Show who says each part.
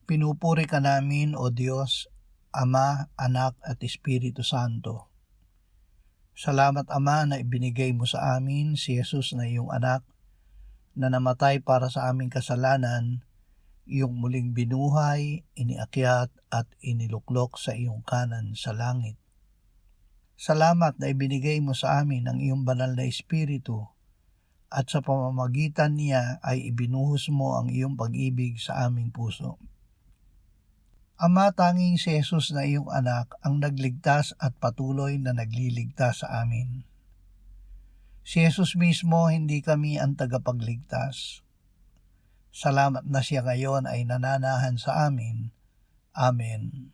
Speaker 1: Pinupuri ka namin, O Diyos, Ama, Anak at Espiritu Santo. Salamat, Ama, na ibinigay mo sa amin si Jesus na iyong anak na namatay para sa aming kasalanan, iyong muling binuhay, iniakyat at iniluklok sa iyong kanan sa langit. Salamat na ibinigay mo sa amin ang iyong banal na Espiritu at sa pamamagitan niya ay ibinuhos mo ang iyong pag-ibig sa aming puso. Ama, tanging si Jesus na iyong anak ang nagligtas at patuloy na nagliligtas sa amin. Si Jesus mismo, hindi kami ang tagapagligtas. Salamat na siya ngayon ay nananahan sa amin. Amen.